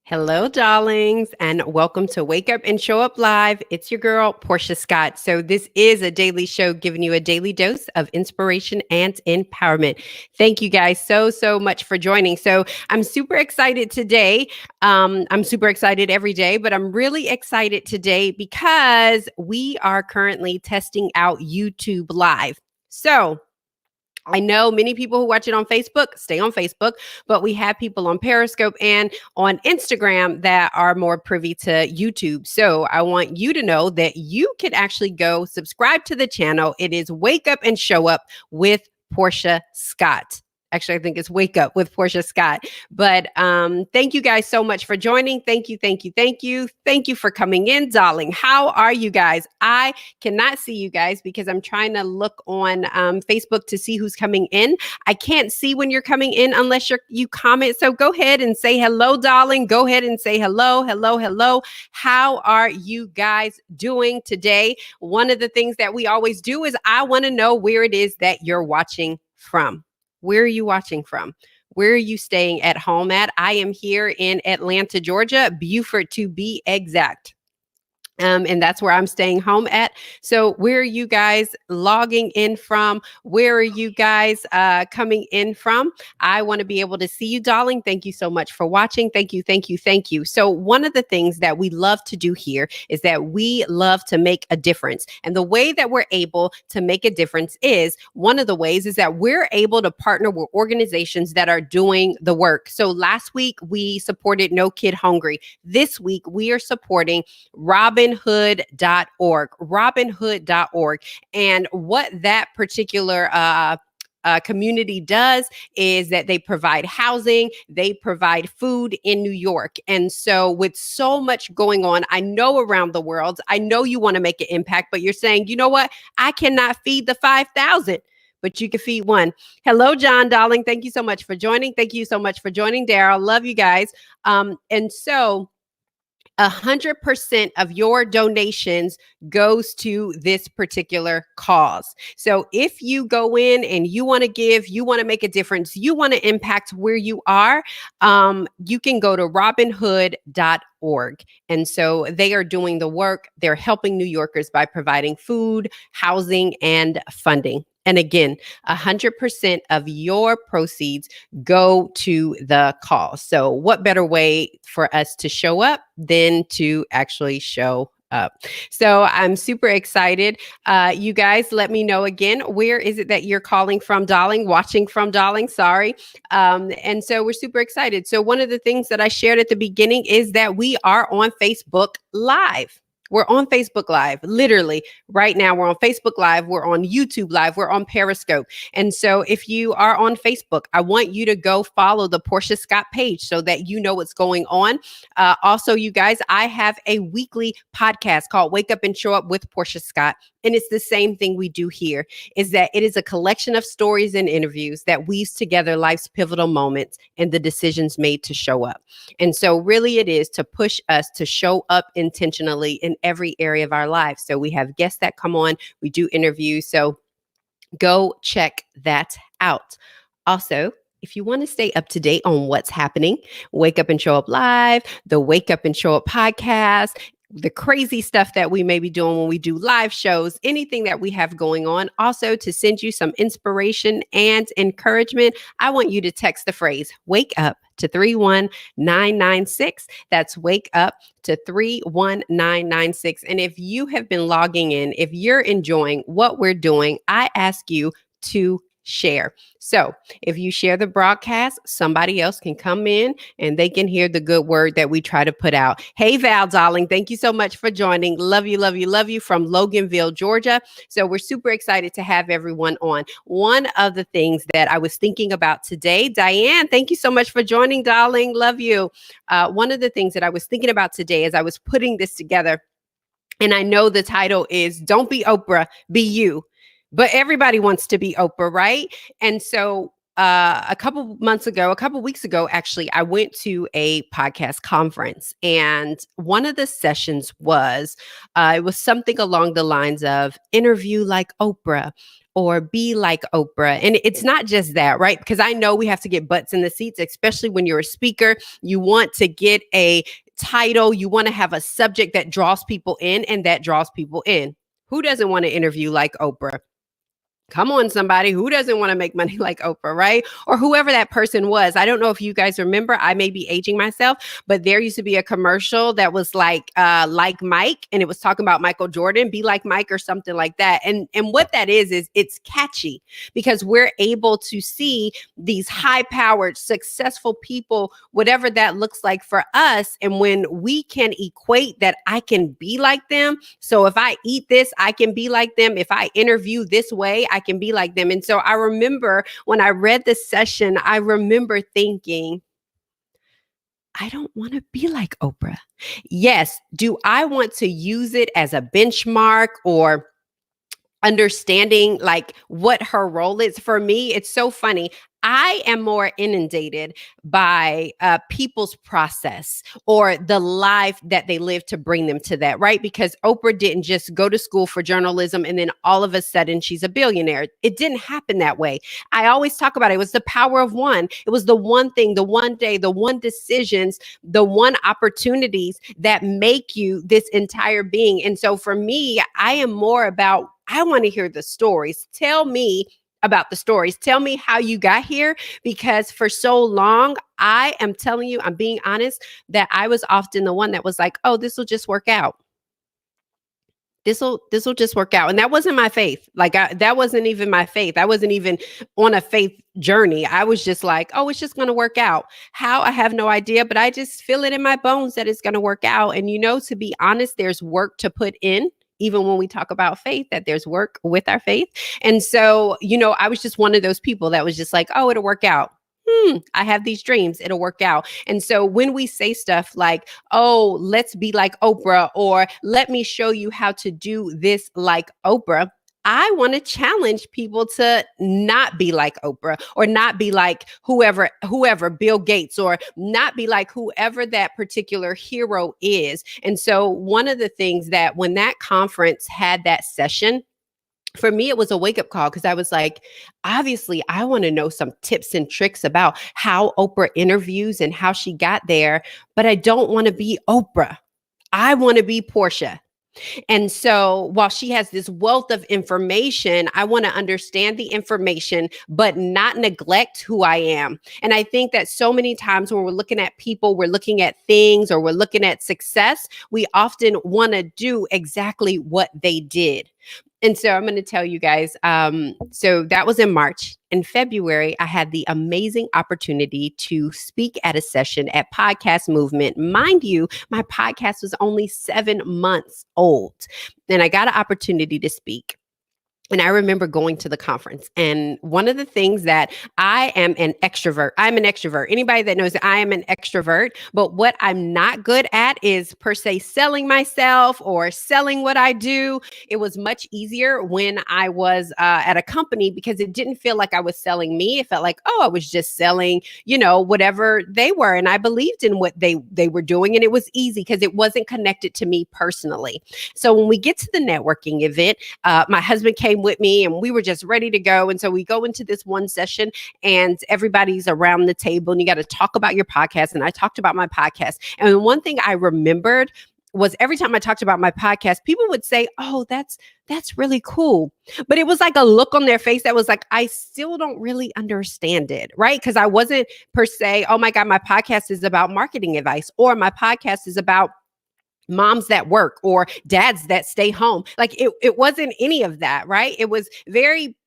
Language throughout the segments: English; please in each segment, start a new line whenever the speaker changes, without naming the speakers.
Hello, darlings, and welcome to Wake Up and Show Up Live. It's your girl, Portia Scott. So this is a daily show giving you a daily dose of inspiration and empowerment. Thank you guys so much for joining. So I'm super excited today. I'm super excited every day, but I'm really excited today because we are currently testing out YouTube Live. So I know many people who watch it on Facebook stay on Facebook, but we have people on Periscope and on Instagram that are more privy to YouTube. So I want you to know that you can actually go subscribe to the channel. It is Wake Up and Show Up with Portia Scott. Actually, I think it's Wake Up with Portia Scott. But thank you guys so much for joining. Thank you. Thank you for coming in, darling. How are you guys? I cannot see you guys because I'm trying to look on Facebook to see who's coming in. I can't see when you're coming in unless you comment. So go ahead and say hello, darling. Go ahead and say hello. How are you guys doing today? One of the things that we always do is I want to know where it is that you're watching from. Where are you watching from? Where are you staying at home at? I am here in Atlanta, Georgia, Beaufort to be exact. And that's where I'm staying home at. So where are you guys logging in from? Where are you guys coming in from? I want to be able to see you, darling. Thank you so much for watching. Thank you. So one of the things that we love to do here is that we love to make a difference. And the way that we're able to make a difference is one of the ways is that we're able to partner with organizations that are doing the work. So last week we supported No Kid Hungry. This week we are supporting Robinhood.org. And what that particular community does is that they provide housing, they provide food in New York. And so with so much going on, I know around the world, I know you want to make an impact, but you're saying, you know what? I cannot feed the 5,000. But you can feed one. Hello, John, darling. Thank you so much for joining. Thank you so much for joining, Daryl. Love you guys. And so 100% of your donations goes to this particular cause. So if you go in and you want to give, you want to make a difference, you want to impact where you are, you can go to Robinhood.org. And so they are doing the work. They're helping New Yorkers by providing food, housing, and funding. And again, 100% of your proceeds go to the cause. So what better way for us to show up than to actually show up? So I'm super excited. You guys, let me know again, where is it that you're calling from, darling, watching from, darling? Sorry. And so we're super excited. So one of the things that I shared at the beginning is that we are on Facebook Live. We're on Facebook Live, literally right now. We're on Facebook Live. We're on YouTube Live. We're on Periscope. And so if you are on Facebook, I want you to go follow the Portia Scott page so that you know what's going on. Also, you guys, I have a weekly podcast called Wake Up and Show Up with Portia Scott. And it's the same thing we do here, is that it is a collection of stories and interviews that weaves together life's pivotal moments and the decisions made to show up. And so really it is to push us to show up intentionally in every area of our lives. So we have guests that come on, we do interviews. So go check that out. Also, if you want to stay up to date on what's happening, Wake Up and Show Up Live, the Wake Up and Show Up podcast, the crazy stuff that we may be doing when we do live shows, anything that we have going on. Also, to send you some inspiration and encouragement, I want you to text the phrase "wake up" to 31996. That's wake up to 31996. And if you have been logging in, if you're enjoying what we're doing, I ask you to share. So if you share the broadcast, somebody else can come in and they can hear the good word that we try to put out. Hey, Val, darling, thank you so much for joining. Love you from Loganville, Georgia. So we're super excited to have everyone on. One of the things that I was thinking about today, Diane, thank you so much for joining, darling. Love you. One of the things that I was thinking about today as I was putting this together, and I know the title is Don't Be Oprah, Be You. But everybody wants to be Oprah, right? And so a couple weeks ago, actually, I went to a podcast conference, and one of the sessions was it was something along the lines of interview like Oprah or be like Oprah. And it's not just that, right? Because I know we have to get butts in the seats, especially when you're a speaker. You want to get a title, you want to have a subject that draws people in, and that draws people in. Who doesn't want to interview like Oprah? Come on, somebody. Who doesn't want to make money like Oprah, right? Or whoever that person was. I don't know if you guys remember. I may be aging myself, but there used to be a commercial that was like Mike, and it was talking about Michael Jordan, be like Mike or something like that. And what that is it's catchy because we're able to see these high-powered, successful people, whatever that looks like for us. And when we can equate that I can be like them. So if I eat this, I can be like them. If I interview this way, I can be like them. And so I remember when I read this session, I remember thinking, I don't want to be like Oprah. Yes. Do I want to use it as a benchmark or understanding like what her role is? For me, it's so funny. I am more inundated by people's process or the life that they live to bring them to that, right? Because Oprah didn't just go to school for journalism and then all of a sudden she's a billionaire. It didn't happen that way. I always talk about it. It was the power of one. It was the one thing, the one day, the one decisions, the one opportunities that make you this entire being. And so for me, I am more about I want to hear the stories. Tell me about the stories. Tell me how you got here, because for so long, I am telling you, I'm being honest, that I was often the one that was like, oh, this will just work out. This will just work out. And that wasn't my faith. That wasn't even my faith. I wasn't even on a faith journey. I was just like, oh, it's just going to work out. How? I have no idea, but I just feel it in my bones that it's going to work out. And to be honest, there's work to put in. Even when we talk about faith, that there's work with our faith. And so, I was just one of those people that was just like, oh, it'll work out. I have these dreams, it'll work out. And so when we say stuff like, oh, let's be like Oprah, or let me show you how to do this like Oprah, I want to challenge people to not be like Oprah or not be like whoever, Bill Gates, or not be like whoever that particular hero is. And so one of the things that when that conference had that session, for me, it was a wake up call because I was like, obviously, I want to know some tips and tricks about how Oprah interviews and how she got there, but I don't want to be Oprah. I want to be Portia. And so while she has this wealth of information, I want to understand the information, but not neglect who I am. And I think that so many times when we're looking at people, we're looking at things, or we're looking at success, we often want to do exactly what they did. And so I'm going to tell you guys, so that was in March. In February, I had the amazing opportunity to speak at a session at Podcast Movement. Mind you, my podcast was only 7 months old, and I got an opportunity to speak. And I remember going to the conference, and one of the things that I'm an extrovert. Anybody that knows that I am an extrovert, but what I'm not good at is per se selling myself or selling what I do. It was much easier when I was at a company because it didn't feel like I was selling me. It felt like, oh, I was just selling, whatever they were. And I believed in what they were doing. And it was easy because it wasn't connected to me personally. So when we get to the networking event, my husband came with me and we were just ready to go. And so we go into this one session and everybody's around the table and you got to talk about your podcast. And I talked about my podcast. And one thing I remembered was every time I talked about my podcast, people would say, oh, that's really cool. But it was like a look on their face that was like, I still don't really understand it, right? Because I wasn't per se, oh my God, my podcast is about marketing advice, or my podcast is about moms that work or dads that stay home. Like it wasn't any of that, right? It was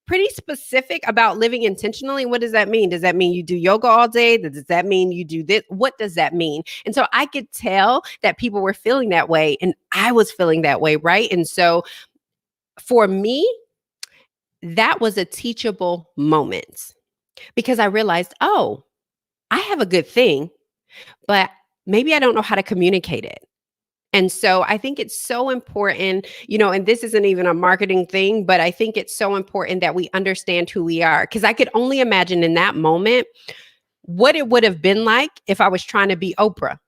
pretty specific about living intentionally. What does that mean? Does that mean you do yoga all day? Does that mean you do this? What does that mean? And so I could tell that people were feeling that way and I was feeling that way, right? And so for me, that was a teachable moment because I realized, oh, I have a good thing, but maybe I don't know how to communicate it. And so I think it's so important, and this isn't even a marketing thing, but I think it's so important that we understand who we are. Because I could only imagine in that moment what it would have been like if I was trying to be Oprah.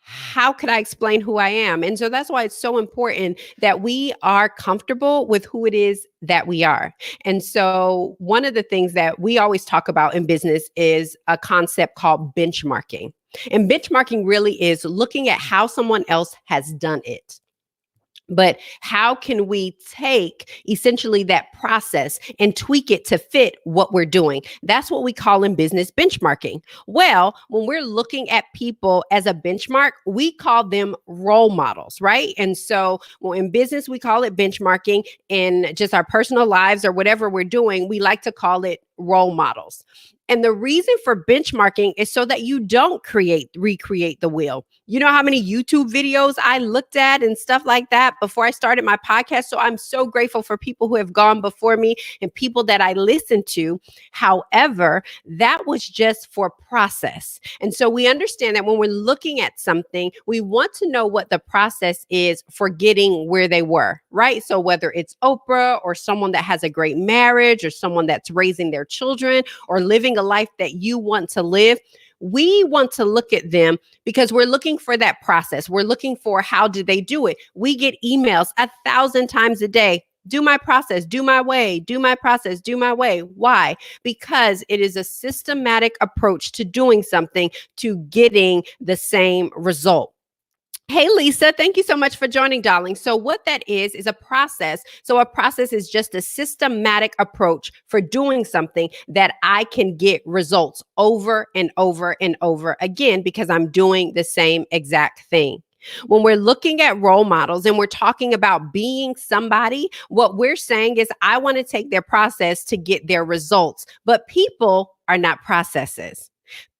How could I explain who I am? And so that's why it's so important that we are comfortable with who it is that we are. And so one of the things that we always talk about in business is a concept called benchmarking. And benchmarking really is looking at how someone else has done it. But how can we take essentially that process and tweak it to fit what we're doing? That's what we call in business benchmarking. Well, when we're looking at people as a benchmark, we call them role models, right? And so, well, in business, we call it benchmarking. In just our personal lives or whatever we're doing, we like to call it role models. And the reason for benchmarking is so that you don't recreate the wheel. You know how many YouTube videos I looked at and stuff like that before I started my podcast? So I'm so grateful for people who have gone before me and people that I listen to. However, that was just for process. And so we understand that when we're looking at something, we want to know what the process is for getting where they were, right? So whether it's Oprah or someone that has a great marriage or someone that's raising their children or living a life that you want to live, we want to look at them because we're looking for that process. We're looking for how did they do it? We get emails 1,000 times a day. Do my process, do my way, do my process, do my way. Why? Because it is a systematic approach to doing something to getting the same result. Hey, Lisa, thank you so much for joining, darling. So what that is a process. So a process is just a systematic approach for doing something that I can get results over and over and over again because I'm doing the same exact thing. When we're looking at role models and we're talking about being somebody, what we're saying is I want to take their process to get their results, but people are not processes.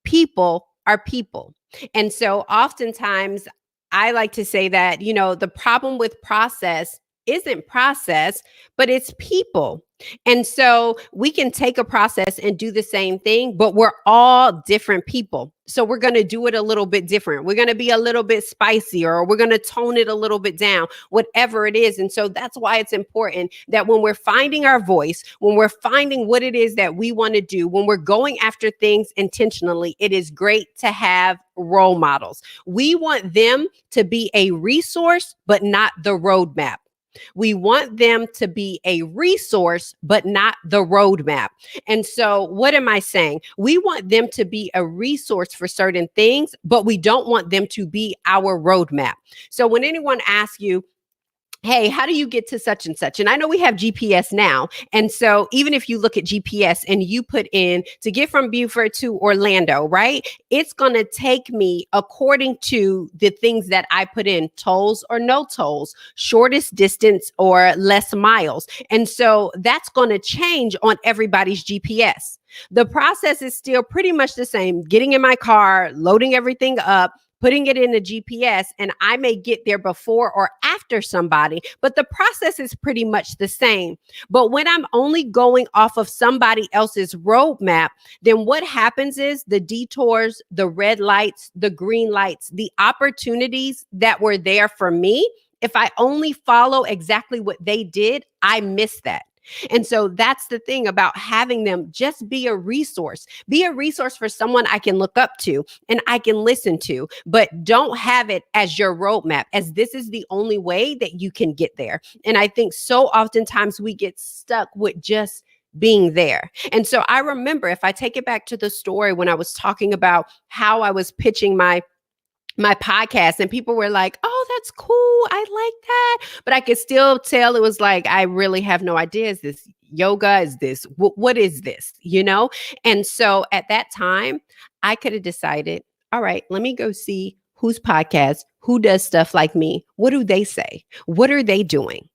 People are people. And so oftentimes I like to say that, the problem with process isn't process, but it's people. And so we can take a process and do the same thing, but we're all different people. So we're going to do it a little bit different. We're going to be a little bit spicier, or we're going to tone it a little bit down, whatever it is. And so that's why it's important that when we're finding our voice, when we're finding what it is that we want to do, when we're going after things intentionally, it is great to have role models. We want them to be a resource, but not the roadmap. We want them to be a resource, but not the roadmap. And so what am I saying? We want them to be a resource for certain things, but we don't want them to be our roadmap. So when anyone asks you, hey, how do you get to such and such? And I know we have GPS now. And so even if you look at GPS and you put in to get from Beaufort to Orlando, right? It's going to take me according to the things that I put in, tolls or no tolls, shortest distance or less miles. And so that's going to change on everybody's GPS. The process is still pretty much the same. Getting in my car, loading everything up, putting it in the GPS, and I may get there before or after somebody, but the process is pretty much the same. But when I'm only going off of somebody else's roadmap, then what happens is the detours, the red lights, the green lights, the opportunities that were there for me, if I only follow exactly what they did, I miss that. And so that's the thing about having them just be a resource. Be a resource for someone I can look up to and I can listen to, but don't have it as your roadmap, as this is the only way that you can get there. And I think so oftentimes we get stuck with just being there. And so I remember, if I take it back to the story when I was talking about how I was pitching my podcast and people were like, oh, that's cool. I like that. But I could still tell it was like, I really have no idea. Is this yoga? Is this, what is this? And so at that time, I could have decided, all right, let me go see whose podcast, who does stuff like me. What do they say? What are they doing?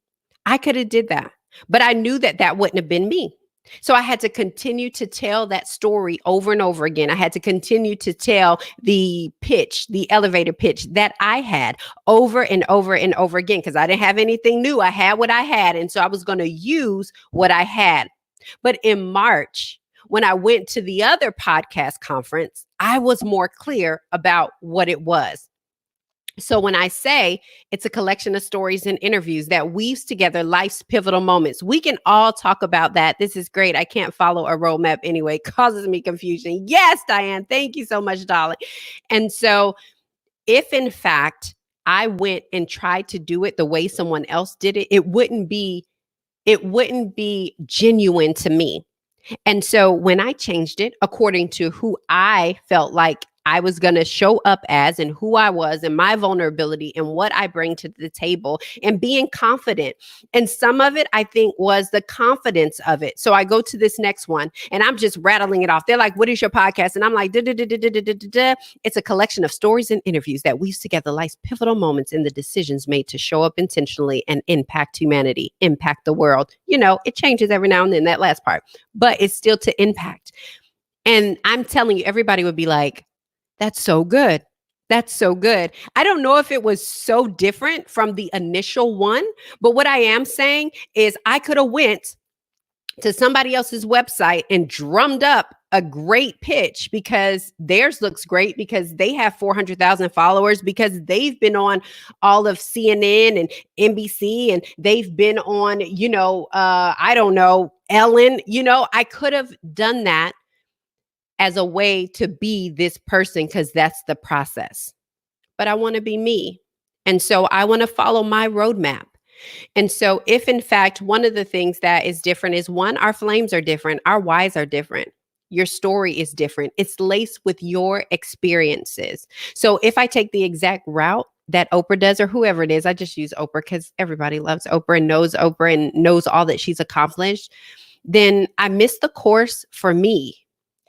I could have did that, but I knew that that wouldn't have been me. So I had to continue to tell that story over and over again. I had to continue to tell the pitch, the elevator pitch that I had over and over and over again, because I didn't have anything new. I had what I had. And so I was going to use what I had. But in March, when I went to the other podcast conference, I was more clear about what it was. So when I say it's a collection of stories and interviews that weaves together life's pivotal moments, we can all talk about that. This is great. I can't follow a roadmap anyway. Causes me confusion. Yes, Diane. Thank you so much, darling. And so if in fact I went and tried to do it the way someone else did it, it wouldn't be genuine to me. And so when I changed it according to who I felt like I was going to show up as and who I was and my vulnerability and what I bring to the table and being confident. And some of it, I think, was the confidence of it. So I go to this next one and I'm just rattling it off. They're like, what is your podcast? And I'm like, it's a collection of stories and interviews that weaves together life's pivotal moments in the decisions made to show up intentionally and impact humanity, impact the world. You know, it changes every now and then, that last part, but it's still to impact. And I'm telling you, everybody would be like, that's so good. That's so good. I don't know if it was so different from the initial one, but what I am saying is I could have went to somebody else's website and drummed up a great pitch because theirs looks great because they have 400,000 followers because they've been on all of CNN and NBC and they've been on, I don't know, Ellen. I could have done that as a way to be this person because that's the process. But I want to be me. And so I want to follow my roadmap. And so if in fact, one of the things that is different is one, our flames are different, our whys are different. Your story is different. It's laced with your experiences. So if I take the exact route that Oprah does or whoever it is, I just use Oprah because everybody loves Oprah and knows all that she's accomplished, then I miss the course for me.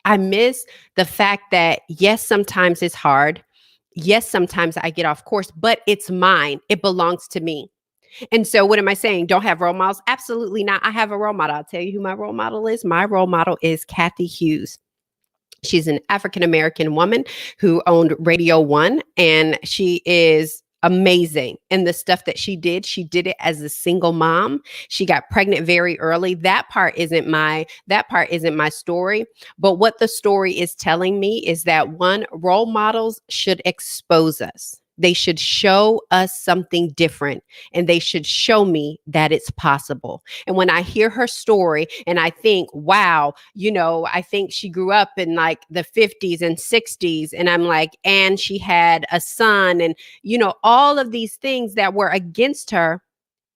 I miss the fact that, yes, sometimes it's hard. Yes, sometimes I get off course, but it's mine. It belongs to me. And so what am I saying? Don't have role models? Absolutely not. I have a role model. I'll tell you who my role model is. My role model is Kathy Hughes. She's an African-American woman who owned Radio One, and she is amazing. And the stuff that she did it as a single mom. She got pregnant very early. That part isn't my story. But what the story is telling me is that one, role models should expose us. They should show us something different and they should show me that it's possible. And when I hear her story and I think, wow, I think she grew up in like the 50s and 60s. And I'm like, and she had a son and, all of these things that were against her.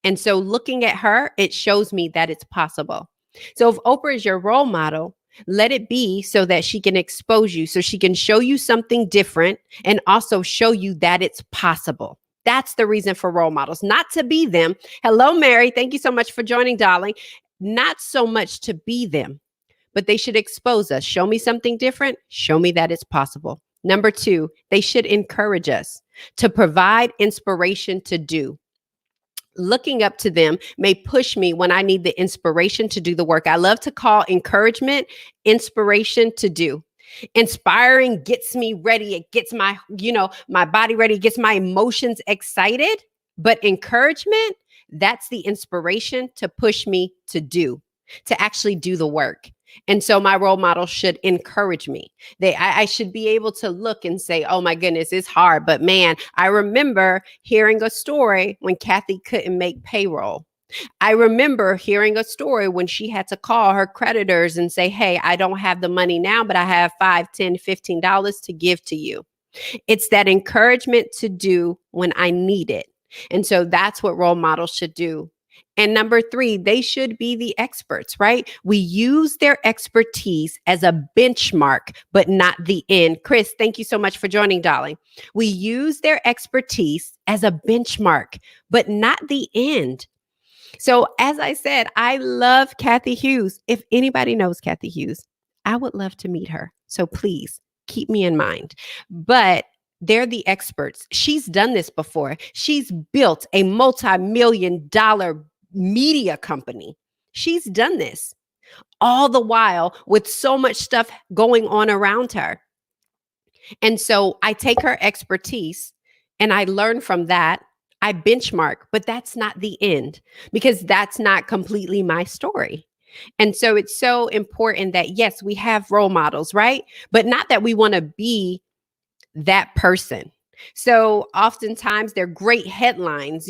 And so looking at her, it shows me that it's possible. So if Oprah is your role model, let it be so that she can expose you, so she can show you something different and also show you that it's possible. That's the reason for role models, not to be them. Hello, Mary. Thank you so much for joining, darling. Not so much to be them, but they should expose us. Show me something different. Show me that it's possible. Number two, they should encourage us to provide inspiration to do. Looking up to them may push me when I need the inspiration to do the work. I love to call encouragement inspiration to do. Inspiring gets me ready. It gets my body ready, it gets my emotions excited. But encouragement, that's the inspiration to push me to actually do the work. And so my role model should encourage me. I should be able to look and say, oh my goodness, it's hard. But man, I remember hearing a story when Kathy couldn't make payroll. I remember hearing a story when she had to call her creditors and say, hey, I don't have the money now, but I have $5, $10, $15 to give to you. It's that encouragement to do when I need it. And so that's what role models should do. And number three, they should be the experts, right? We use their expertise as a benchmark, but not the end. Chris, thank you so much for joining, darling. We use their expertise as a benchmark, but not the end. So as I said, I love Kathy Hughes. If anybody knows Kathy Hughes, I would love to meet her. So please keep me in mind. But they're the experts. She's done this before. She's built a multi-million-dollar media company. She's done this all the while with so much stuff going on around her. And so I take her expertise and I learn from that. I benchmark, but that's not the end because that's not completely my story. And so it's so important that, yes, we have role models, right? But not that we want to be that person. So oftentimes they're great headlines,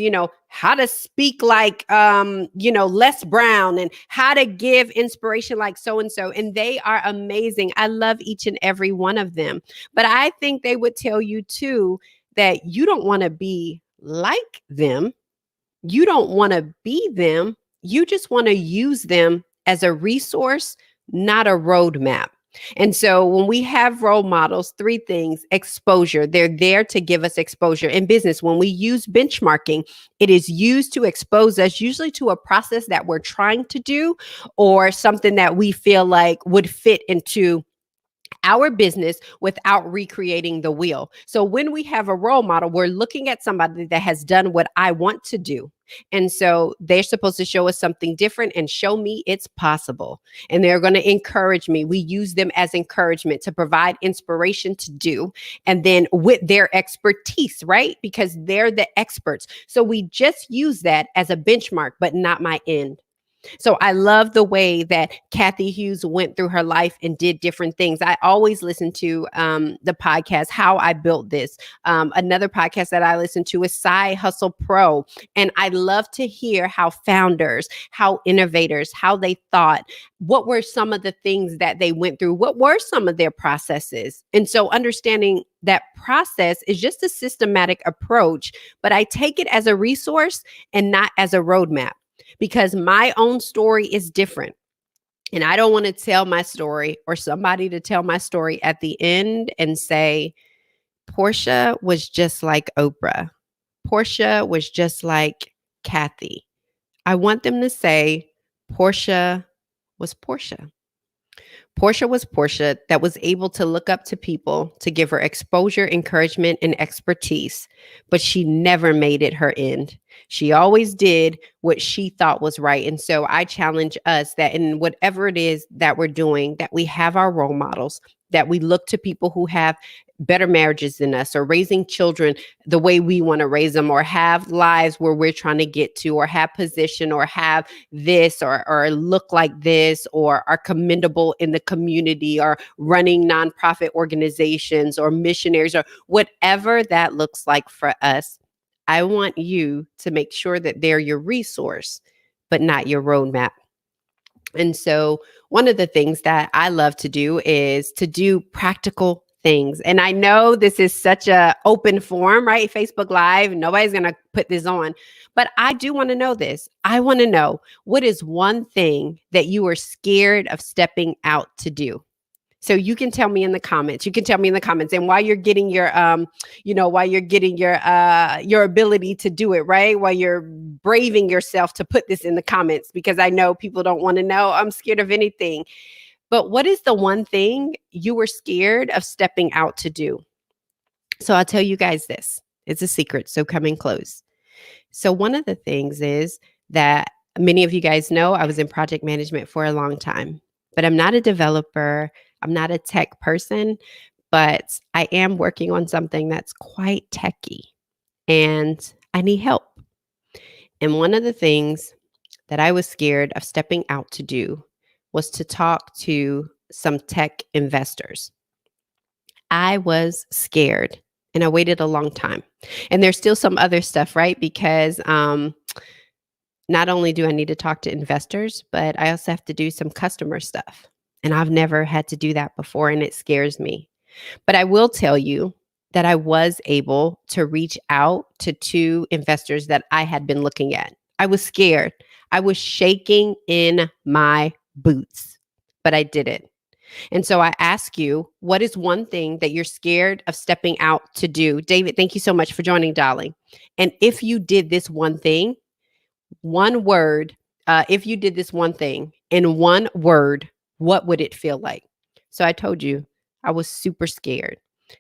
how to speak like, Les Brown, and how to give inspiration like so and so. And they are amazing. I love each and every one of them. But I think they would tell you too that you don't want to be like them. You don't want to be them. You just want to use them as a resource, not a roadmap. And so when we have role models, three things: exposure. They're there to give us exposure. In business, when we use benchmarking, it is used to expose us, usually to a process that we're trying to do or something that we feel like would fit into our business without recreating the wheel. So when we have a role model, we're looking at somebody that has done what I want to do. And so they're supposed to show us something different and show me it's possible. And they're going to encourage me. We use them as encouragement to provide inspiration to do. And then with their expertise, right? Because they're the experts. So we just use that as a benchmark, but not my end. So I love the way that Kathy Hughes went through her life and did different things. I always listen to the podcast, How I Built This. Another podcast that I listen to is Side Hustle Pro. And I love to hear how founders, how innovators, how they thought, what were some of the things that they went through? What were some of their processes? And so understanding that process is just a systematic approach, but I take it as a resource and not as a roadmap, because my own story is different. And I don't want to tell my story or somebody to tell my story at the end and say, Portia was just like Oprah. Portia was just like Kathy. I want them to say, Portia was Portia. Portia was Portia that was able to look up to people to give her exposure, encouragement, and expertise, but she never made it her end. She always did what she thought was right. And so I challenge us that in whatever it is that we're doing, that we have our role models, that we look to people who have better marriages than us, or raising children the way we want to raise them, or have lives where we're trying to get to, or have position, or have this, or look like this, or are commendable in the community, or running nonprofit organizations, or missionaries, or whatever that looks like for us. I want you to make sure that they're your resource, but not your roadmap. And so one of the things that I love to do is to do practical things. And I know this is such a open forum, right? Facebook Live, nobody's going to put this on, but I do want to know this. I want to know, what is one thing that you are scared of stepping out to do? So you can tell me in the comments. You can tell me in the comments. And while you're getting your, your ability to do it, right? While you're braving yourself to put this in the comments, because I know people don't want to know, I'm scared of anything. But what is the one thing you were scared of stepping out to do? So I'll tell you guys this. It's a secret, so come in close. So one of the things is that many of you guys know I was in project management for a long time, but I'm not a developer. I'm not a tech person, but I am working on something that's quite techy, and I need help. And one of the things that I was scared of stepping out to do was to talk to some tech investors. I was scared, and I waited a long time. And there's still some other stuff, right? Because not only do I need to talk to investors, but I also have to do some customer stuff. And I've never had to do that before, and it scares me. But I will tell you that I was able to reach out to two investors that I had been looking at. I was scared. I was shaking in my boots, but I did it. And so I ask you, what is one thing that you're scared of stepping out to do? David, thank you so much for joining, darling. And if you did this one thing, one word, if you did this one thing in one word, what would it feel like? So I told you I was super scared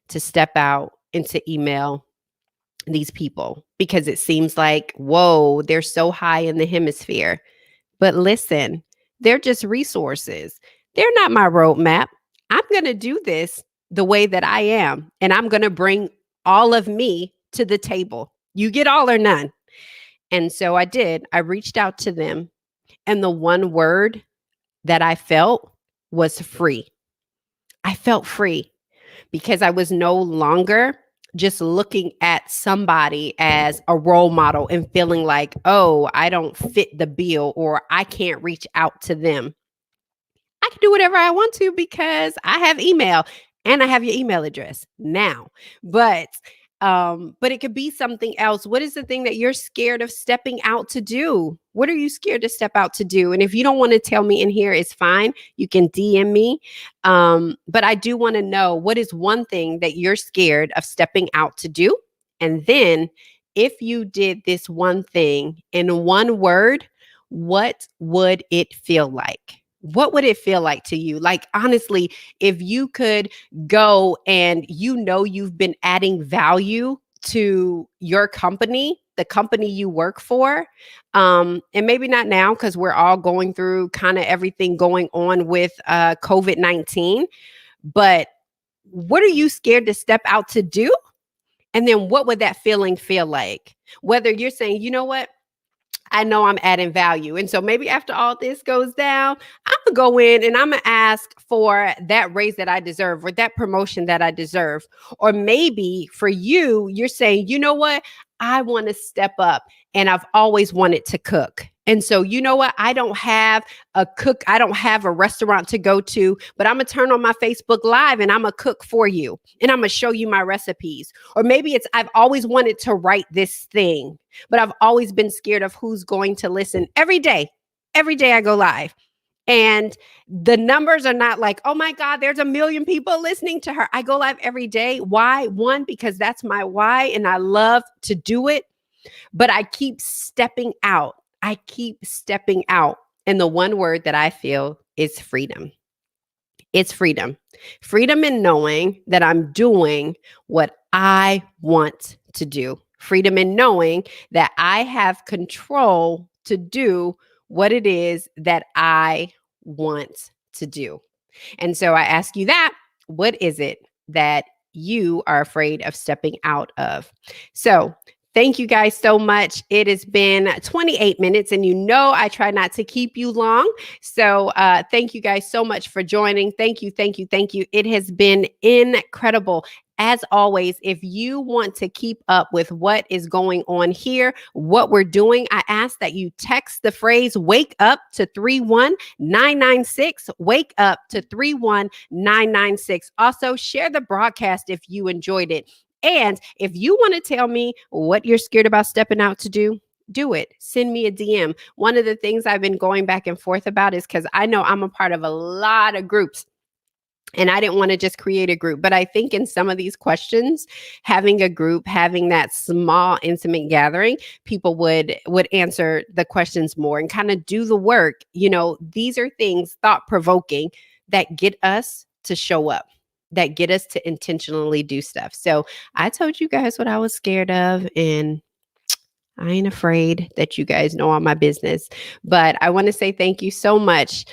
to step out and to email these people, because it seems like, whoa, they're so high in the hemisphere. But listen, they're just resources. They're not my roadmap. I'm going to do this the way that I am, and I'm going to bring all of me to the table. You get all or none. And so I did. I reached out to them, and the one word that I felt was free. I felt free because I was no longer just looking at somebody as a role model and feeling like, oh, I don't fit the bill or I can't reach out to them. I can do whatever I want to because I have email and I have your email address now. But it could be something else. What is the thing that you're scared of stepping out to do? What are you scared to step out to do? And if you don't want to tell me in here, it's fine. You can DM me. But I do want to know, what is one thing that you're scared of stepping out to do? And then if you did this one thing in one word, what would it feel like? What would it feel like to you? Like, honestly, if you could go and you've been adding value to your company, the company you work for, and maybe not now because we're all going through kind of everything going on with COVID-19, but what are you scared to step out to do? And then what would that feeling feel like? Whether you're saying, you know what? I know I'm adding value. And so maybe after all this goes down, I'm going to go in and I'm going to ask for that raise that I deserve or that promotion that I deserve. Or maybe for you, you're saying, you know what? I want to step up and I've always wanted to cook. And so, you know what? I don't have a cook. I don't have a restaurant to go to, but I'm going to turn on my Facebook Live and I'm going to cook for you and I'm going to show you my recipes. Or maybe it's, I've always wanted to write this thing, but I've always been scared of who's going to listen every day. Every day I go live. And the numbers are not like, oh my God, there's 1 million people listening to her. I go live every day. Why? One, because that's my why and I love to do it. But I keep stepping out. I keep stepping out. And the one word that I feel is freedom. It's freedom. Freedom in knowing that I'm doing what I want to do. Freedom in knowing that I have control to do what it is that I want to do. And so I ask you that, what is it that you are afraid of stepping out of? So thank you guys so much. It has been 28 minutes and I try not to keep you long. So thank you guys so much for joining. Thank you, thank you, thank you. It has been incredible. As always, if you want to keep up with what is going on here, what we're doing, I ask that you text the phrase "wake up" to 31996. Wake up to 31996. Also, share the broadcast if you enjoyed it. And if you want to tell me what you're scared about stepping out to do it. Send me a DM. One of the things I've been going back and forth about is because I know I'm a part of a lot of groups. And I didn't want to just create a group, but I think in some of these questions, having a group, having that small intimate gathering, people would answer the questions more and kind of do the work. These are things thought provoking that get us to show up, that get us to intentionally do stuff. So I told you guys what I was scared of, and I ain't afraid that you guys know all my business. But I want to say thank you so much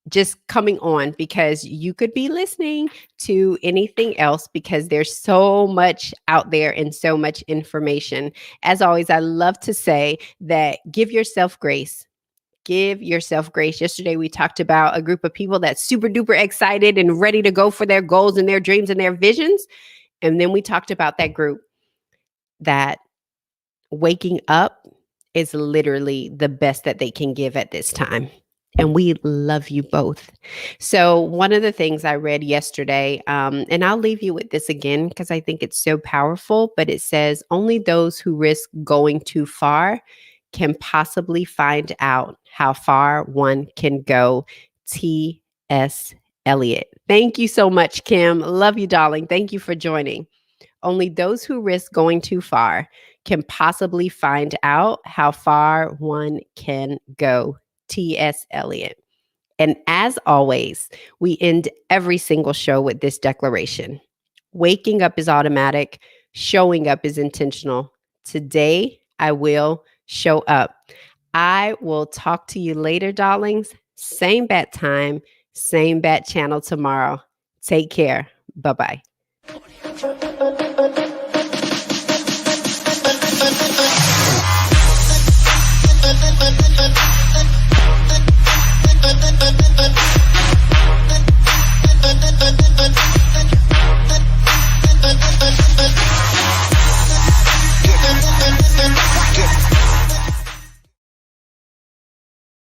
just coming on, because you could be listening to anything else because there's so much out there and so much information. As always, I love to say that give yourself grace. Give yourself grace. Yesterday, we talked about a group of people that's super duper excited and ready to go for their goals and their dreams and their visions. And then we talked about that group that waking up is literally the best that they can give at this time. And we love you both. So one of the things I read yesterday, and I'll leave you with this again because I think it's so powerful, but it says only those who risk going too far can possibly find out how far one can go. T.S. Eliot. Thank you so much, Kim. Love you, darling. Thank you for joining. Only those who risk going too far can possibly find out how far one can go. T.S. Eliot. And as always, we end every single show with this declaration. Waking up is automatic. Showing up is intentional. Today, I will show up. I will talk to you later, darlings. Same bat time, same bat channel tomorrow. Take care. Bye-bye.